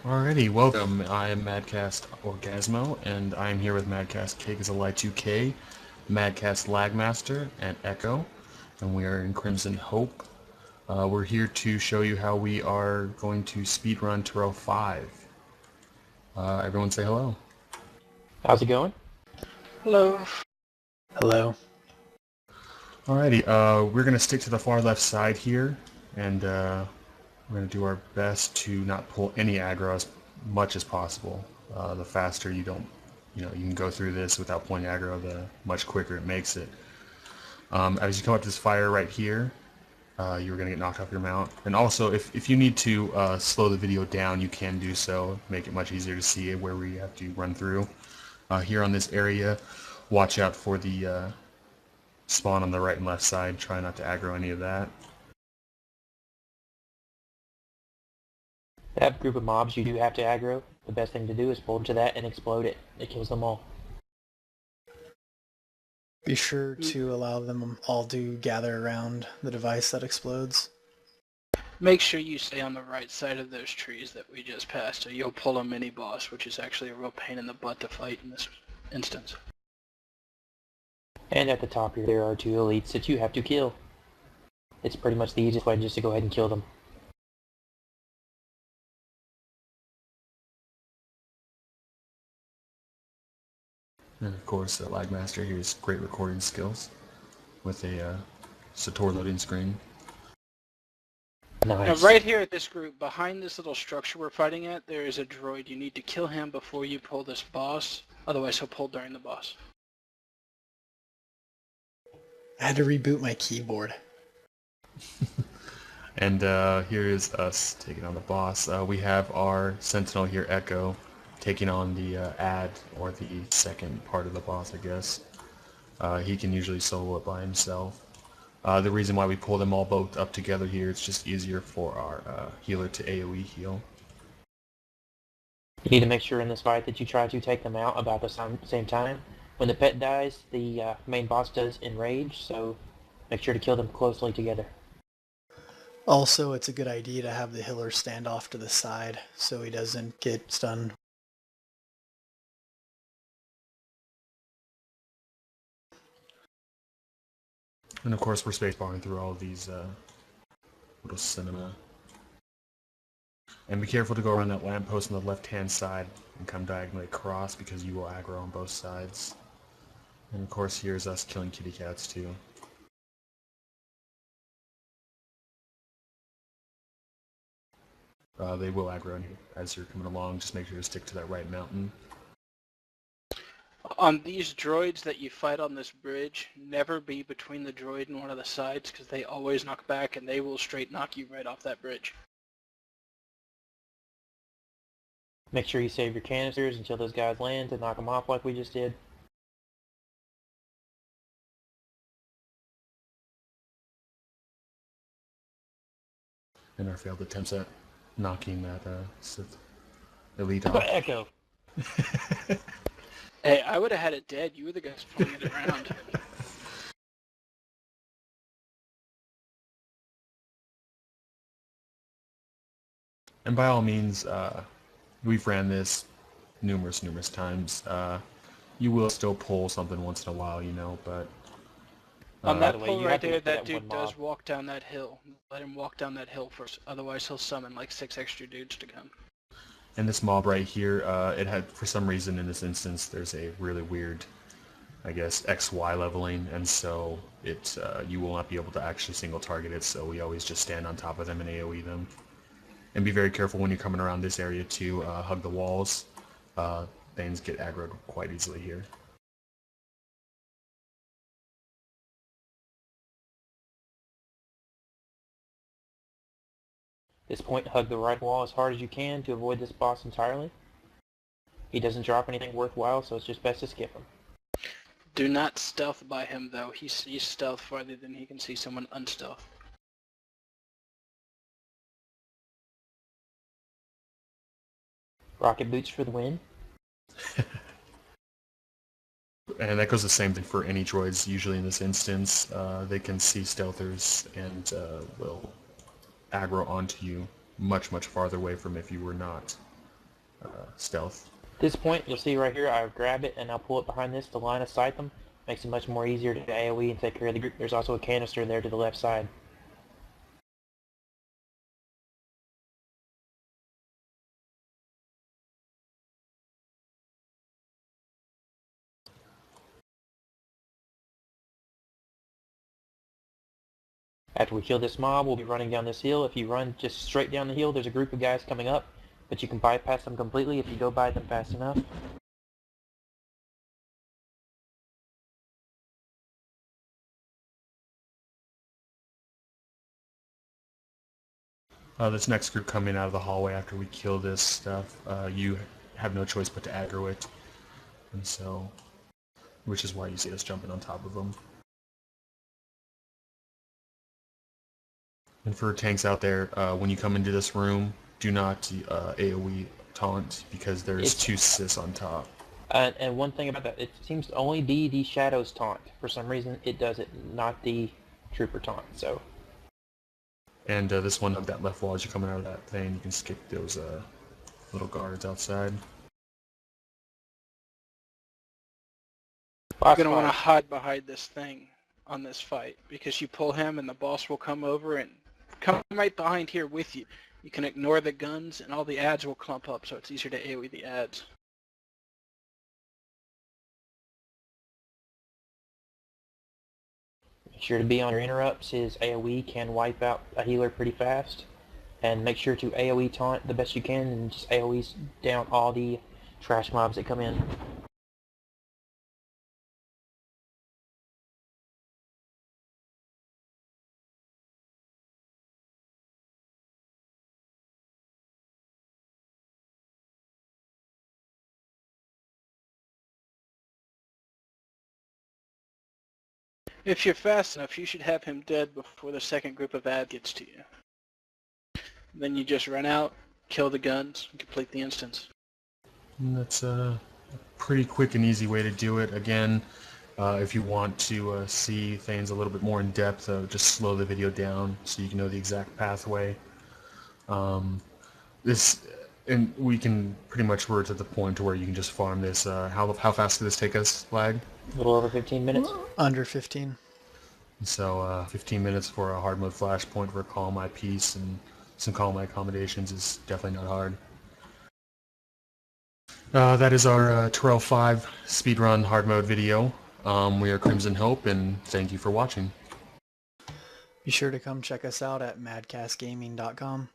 Alrighty, welcome. I am Madcast Orgasmo, and I am here with Madcast Cake2K, Madcast Lagmaster, and Echo, and we are in Crimson Hope. We're here to show you how we are going to speedrun Taral 5. Everyone say hello. How's it going? Hello. Hello. Alrighty, we're going to stick to the far left side here, and we're going to do our best to not pull any aggro as much as possible. The faster you can go through this without pulling aggro, the much quicker it makes it. As you come up to this fire right here, you're going to get knocked off your mount. And also, if you need to slow the video down, you can do so. Make it much easier to see where we have to run through. Here on this area, watch out for the spawn on the right and left side. Try not to aggro any of that. That group of mobs you do have to aggro. The best thing to do is pull them to that and explode it. It kills them all. Be sure to allow them all to gather around the device that explodes. Make sure you stay on the right side of those trees that we just passed, or you'll pull a mini-boss, which is actually a real pain in the butt to fight in this instance. And at the top here there are two elites that you have to kill. It's pretty much the easiest way just to go ahead and kill them. And of course, Lagmaster here has great recording skills with a Sator loading screen. Nice. Now right here at this group, behind this little structure we're fighting at, there is a droid. You need to kill him before you pull this boss, otherwise he'll pull during the boss. I had to reboot my keyboard. And here is us taking on the boss. We have our Sentinel here, Echo, taking on the ad, or the second part of the boss, I guess. He can usually solo it by himself. The reason why we pull them all both up together here, it's just easier for our healer to AoE heal. You need to make sure in this fight that you try to take them out about the same time. When the pet dies, the main boss does enrage, so make sure to kill them closely together. Also, it's a good idea to have the healer stand off to the side so he doesn't get stunned. And of course, we're spacebarring through all of these little cinema. And be careful to go around that lamppost on the left-hand side and come diagonally across, because you will aggro on both sides. And of course, here's us killing kitty cats too. They will aggro on you as you're coming along. Just make sure to stick to that right mountain. On these droids that you fight on this bridge, never be between the droid and one of the sides, because they always knock back and they will straight knock you right off that bridge. Make sure you save your canisters until those guys land to knock them off like we just did. And our failed attempts at knocking that Sith elite off. Echo! Hey, I would have had it dead. You were the guys pulling it around. And by all means, we've ran this numerous times. You will still pull something once in a while, but... On that By the way, pull you right have to there, look for that that dude one does mob. walk down that hill. Let him walk down that hill first, otherwise he'll summon like 6 extra dudes to come. And this mob right here, it had, for some reason in this instance, there's a really weird, I guess, XY leveling, and so you will not be able to actually single target it, so we always just stand on top of them and AoE them. And be very careful when you're coming around this area to hug the walls. Things get aggroed quite easily here. At this point, hug the right wall as hard as you can to avoid this boss entirely. He doesn't drop anything worthwhile, so it's just best to skip him. Do not stealth by him though. He sees stealth farther than he can see someone unstealth. Rocket boots for the win. And that goes the same thing for any droids, usually in this instance. They can see stealthers and will aggro onto you much farther away from if you were not stealth. At this point, you'll see right here, I'll grab it and I'll pull it behind this to line of sight them. Makes it much more easier to AoE and take care of the group. There's also a canister there to the left side. After we kill this mob, we'll be running down this hill. If you run just straight down the hill, there's a group of guys coming up, but you can bypass them completely if you go by them fast enough. This next group coming out of the hallway after we kill this stuff, you have no choice but to aggro it, and so, which is why you see us jumping on top of them. And for tanks out there, when you come into this room, do not AoE taunt because there's 2 sys on top. And one thing about that, it seems to only be the Shadows taunt. For some reason, it does it, not the Trooper taunt. So. And this one, that left wall as you're coming out of that thing, you can skip those little guards outside. You're going to want to hide behind this thing on this fight, because you pull him and the boss will come over and come right behind here with you. You can ignore the guns and all the ads will clump up, so it's easier to AoE the ads. Make sure to be on your interrupts. His AoE can wipe out a healer pretty fast. And make sure to AoE taunt the best you can and just AoE down all the trash mobs that come in. If you're fast enough, you should have him dead before the second group of ad gets to you. Then you just run out, kill the guns, and complete the instance. And that's a pretty quick and easy way to do it. Again, if you want to see things a little bit more in depth, just slow the video down so you can know the exact pathway. And we can pretty much, we're to the point to where you can just farm this. How fast did this take us, Lag? A little over 15 minutes. Under 15. So 15 minutes for a hard mode flashpoint for a calm eye piece and some calm eye accommodations is definitely not hard. That is our Taral V Speed Run hard mode video. We are Crimson Hope, and thank you for watching. Be sure to come check us out at madcastgaming.com.